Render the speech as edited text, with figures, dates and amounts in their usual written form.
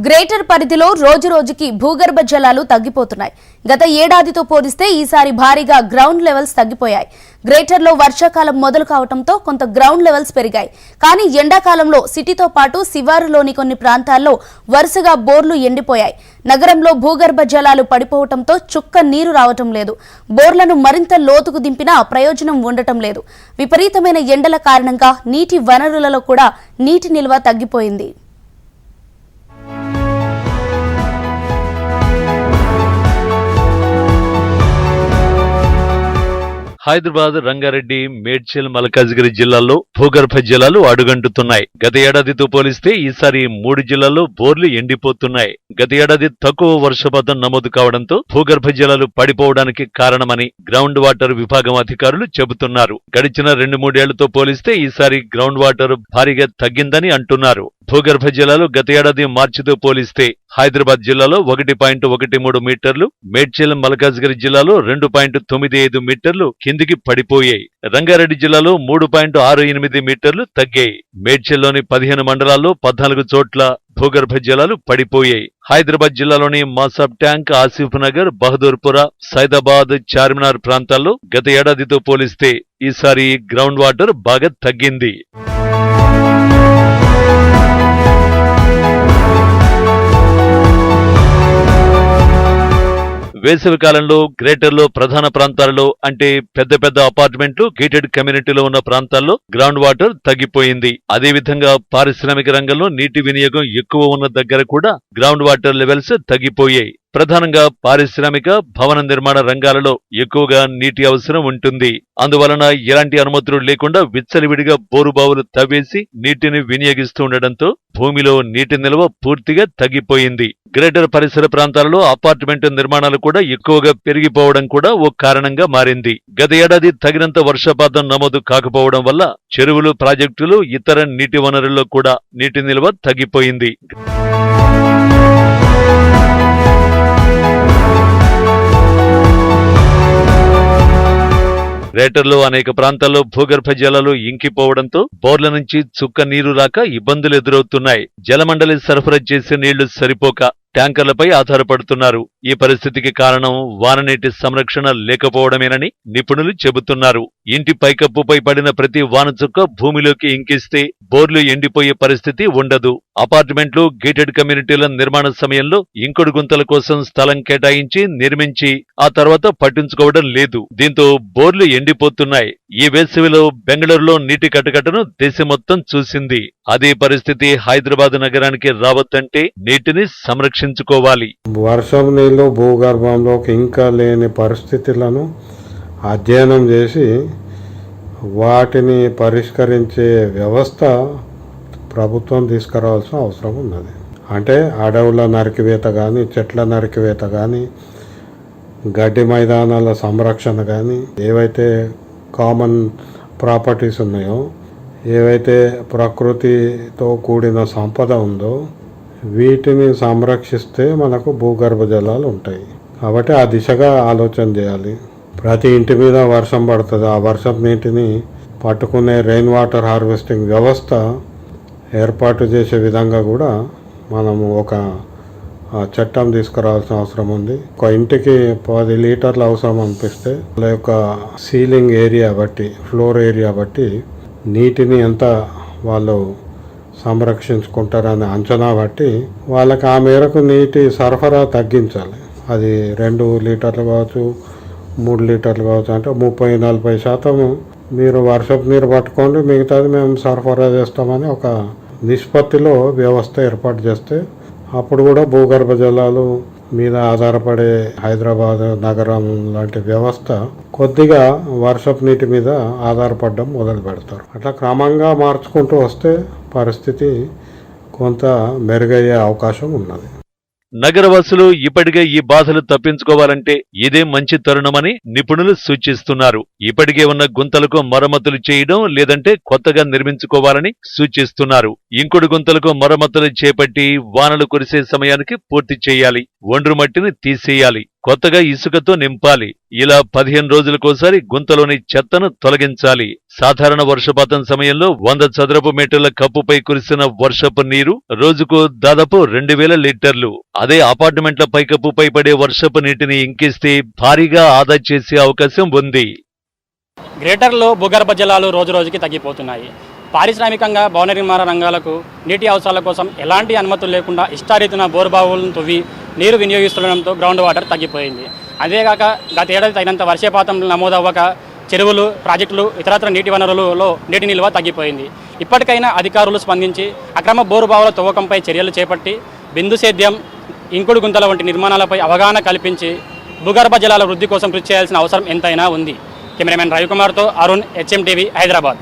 Greater పరిధిలో రోజురోజుకి భూగర్భ జలాలు తగ్గిపోతున్నాయి. గత ఏడాదితో పోలిస్తే ఈసారి భారీగా గ్రౌండ్ లెవెల్స్ తగ్గిపోయాయి. గ్రేటర్లో వర్షాకాలం మొదలు కావడంతో కొంత గ్రౌండ్ లెవెల్స్ పెరిగాయి. కానీ ఎండాకాలంలో సిటీతో పాటు శివారులోని కొన్ని ప్రాంతాల్లో వరుసగా బోర్లు ఎండిపోయాయి. నగరంలో భూగర్భ జలాలు పడిపోవడంతో చుక్క నీరు రావటం లేదు. బోర్లను మరింత లోతుకు దింపినా ప్రయోజనం ఉండటం లేదు. విపరీతమైన ఎండల కారణంగా నీటి వనరులలో కూడా నీటి నిల్వ తగ్గిపోయింది. హైదరాబాద్, రంగారెడ్డి, మేడ్చల్, మల్కాజ్గిరి జిల్లాల్లో భూగర్భ జలాలు అడుగంటుతున్నాయి. గత ఏడాదితో పోలిస్తే ఈసారి 3 జిల్లాల్లో బోర్లు ఎండిపోతున్నాయి. గత ఏడాది తక్కువ వర్షపాతం నమోదు కావడంతో భూగర్భ జలాలు పడిపోవడానికి కారణమని గ్రౌండ్ వాటర్ విభాగం అధికారులు చెబుతున్నారు. గడిచిన 2-3 ఏళ్లతో పోలిస్తే ఈసారి గ్రౌండ్ వాటర్ భారీగా తగ్గిందని అంటున్నారు. భూగర్భ జలాలు గత ఏడాది మార్చితో పోలిస్తే హైదరాబాద్ జిల్లాలో 1.13 మీటర్లు, మేడ్చల్, మల్కాజ్గిరి జిల్లాలో 2.95 మీటర్లు కిందికి పడిపోయాయి. రంగారెడ్డి జిల్లాలో 3.68 మీటర్లు తగ్గాయి. మేడ్చల్లోని 15 మండలాల్లో 14 చోట్ల భూగర్భ జలాలు పడిపోయాయి. హైదరాబాద్ జిల్లాలోని మాసాబ్ ట్యాంక్, ఆసిఫ్ నగర్, బహదూర్పుర, సైదాబాద్, చార్మినార్ ప్రాంతాల్లో గత ఏడాదితో పోలిస్తే ఈసారి గ్రౌండ్ వాటర్ బాగా తగ్గింది. వేసవి కాలంలో గ్రేటర్లో ప్రధాన ప్రాంతాలలో అంటే పెద్ద పెద్ద అపార్ట్మెంట్లు, గేటెడ్ కమ్యూనిటీలో ఉన్న ప్రాంతాల్లో గ్రౌండ్ వాటర్ తగ్గిపోయింది. అదేవిధంగా పారిశ్రామిక రంగంలో నీటి వినియోగం ఎక్కువ ఉన్న దగ్గర కూడా గ్రౌండ్ వాటర్ లెవెల్స్ తగ్గిపోయాయి. ప్రధానంగా పారిశ్రామిక, భవన నిర్మాణ రంగాలలో ఎక్కువగా నీటి అవసరం ఉంటుంది. అందువలన ఎలాంటి అనుమతులు లేకుండా విచ్చలవిడిగా బోరుబావులు తవ్వేసి నీటిని వినియోగిస్తూ ఉండడంతో భూమిలో నీటి నిల్వ పూర్తిగా తగ్గిపోయింది. గ్రేటర్ పరిసర ప్రాంతాలలో అపార్ట్మెంట్ నిర్మాణాలు కూడా ఎక్కువగా పెరిగిపోవడం కూడా ఓ కారణంగా మారింది. గత ఏడాది తగినంత వర్షపాతం నమోదు కాకపోవడం వల్ల చెరువులు, ప్రాజెక్టులు, ఇతర నీటి వనరుల్లో కూడా నీటి నిల్వ తగ్గిపోయింది. గ్రేటర్లో అనేక ప్రాంతాల్లో భూగర్భ జలాలు ఇంకిపోవడంతో బోర్ల నుంచి చుక్క నీరు రాక ఇబ్బందులు ఎదురవుతున్నాయి. జలమండలి సరఫరా చేసే నీళ్లు సరిపోక ట్యాంకర్లపై ఆధారపడుతున్నారు. ఈ పరిస్థితికి కారణం వాననీటి సంరక్షణ లేకపోవడమేనని నిపుణులు చెబుతున్నారు. ఇంటి పైకప్పుపై పడిన ప్రతి వాన చుక్క భూమిలోకి ఇంకిస్తే బోర్లు ఎండిపోయే పరిస్థితి ఉండదు. అపార్ట్మెంట్లు, గేటెడ్ కమ్యూనిటీల నిర్మాణ సమయంలో ఇంకుడు గుంతల కోసం స్థలం కేటాయించి నిర్మించి ఆ తర్వాత పట్టించుకోవడం లేదు. దీంతో బోర్లు ఎండిపోతున్నాయి. ఈ వేసవిలో బెంగళూరులో నీటి కటకటను దేశం మొత్తం చూసింది. అదే పరిస్థితి హైదరాబాద్ నగరానికి రావద్దంటే నీటిని సంరక్షించుకోవాలి. వర్షం నీళ్లు భూగర్భంలోకి ఇంకా లేని పరిస్థితులను అధ్యయనం చేసి వాటిని పరిష్కరించే వ్యవస్థ ప్రభుత్వం తీసుకురావాల్సిన అవసరం ఉన్నది. అంటే అడవుల నరికివేత కానీ, చెట్ల నరికివేత కానీ, గడ్డి మైదానాల సంరక్షణ కానీ, ఏవైతే కామన్ ప్రాపర్టీస్ ఉన్నాయో, ఏవైతే ప్రకృతితో కూడిన సంపద ఉందో వీటిని సంరక్షిస్తే మనకు భూగర్భ జలాలు ఉంటాయి. కాబట్టి ఆ దిశగా ఆలోచన చేయాలి. ప్రతి ఇంటి మీద వర్షం పడుతుంది. ఆ వర్షం నీటిని పట్టుకునే రెయిన్ వాటర్ హార్వెస్టింగ్ వ్యవస్థ ఏర్పాటు చేసే విధంగా కూడా మనము ఒక చట్టం తీసుకురావాల్సిన అవసరం ఉంది. ఒక ఇంటికి 10 లీటర్ల అవసరం అనిపిస్తే వాళ్ళ యొక్క సీలింగ్ ఏరియా బట్టి, ఫ్లోర్ ఏరియా బట్టి నీటిని ఎంత వాళ్ళు సంరక్షించుకుంటారని అంచనా బట్టి వాళ్ళకి ఆ మేరకు నీటి సరఫరా తగ్గించాలి. అది 2 లీటర్లు కావచ్చు, 3 లీటర్లు కావచ్చు. అంటే 30-40% మీరు వర్షపు నీరు పట్టుకోండి, మిగతాది మేము సరఫరా చేస్తామని ఒక నిష్పత్తిలో వ్యవస్థ ఏర్పాటు చేస్తే అప్పుడు కూడా భూగర్భ జలాలు మీద ఆధారపడే హైదరాబాద్ నగరం లాంటి వ్యవస్థ కొద్దిగా వర్షపు నీటి మీద ఆధారపడడం మొదలు పెడతారు. అట్లా క్రమంగా మార్చుకుంటూ వస్తే పరిస్థితి కొంత మెరుగయ్యే అవకాశం ఉన్నది. నగరవాసులు ఇప్పటికే ఈ బాధలు తప్పించుకోవాలంటే ఇదే మంచి తరుణమని నిపుణులు సూచిస్తున్నారు. ఇప్పటికే ఉన్న గుంతలకు మరమ్మతులు చేయడం లేదంటే కొత్తగా నిర్మించుకోవాలని సూచిస్తున్నారు. ఇంకుడు గుంతలకు మరమ్మతులు చేపట్టి వానలు కురిసే సమయానికి పూర్తి చేయాలి. ఒండ్రు మట్టిని తీసేయాలి. కొత్తగా ఇసుకతో నింపాలి. ఇలా 15 రోజులకోసారి గుంతలోని చెత్తను తొలగించాలి. సాధారణ వర్షపాతం సమయంలో 100 చదరపు మీటర్ల కప్పుపై కురిసిన వర్షపు నీరు రోజుకు దాదాపు 2000 లీటర్లు. అదే అపార్ట్మెంట్ల పైకప్పుపై పడే వర్షపు నీటిని ఇంకిస్తే భారీగా ఆదా చేసే అవకాశం ఉంది. గ్రేటర్లో భూగర్భ జలాలు రోజురోజుకి తగ్గిపోతున్నాయి. పారిశ్రామికంగా భవన నిర్మాణ రంగాలకు నీటి అవసరాల కోసం ఎలాంటి అనుమతులు లేకుండా ఇష్టారీతిన బోరుబావులను తవ్వి నీరు వినియోగిస్తుండడంతో గ్రౌండ్ వాటర్ తగ్గిపోయింది. అదేగాక గత ఏడాది తగినంత వర్షపాతం నమోదవ్వక చెరువులు, ప్రాజెక్టులు, ఇతరత్ర నీటి వనరులలో నీటి నిల్వ తగ్గిపోయింది. ఇప్పటికైనా అధికారులు స్పందించి అక్రమ బోరుబావుల తవ్వకంపై చర్యలు చేపట్టి బిందు సేద్యం, ఇంకుడు గుంతల వంటి నిర్మాణాలపై అవగాహన కల్పించి భూగర్భ జలాల వృద్ధి కోసం కృషి చేయాల్సిన అవసరం ఎంతైనా ఉంది. కెమెరామెన్ రవికుమార్తో అరుణ్, HM టీవీ, హైదరాబాద్.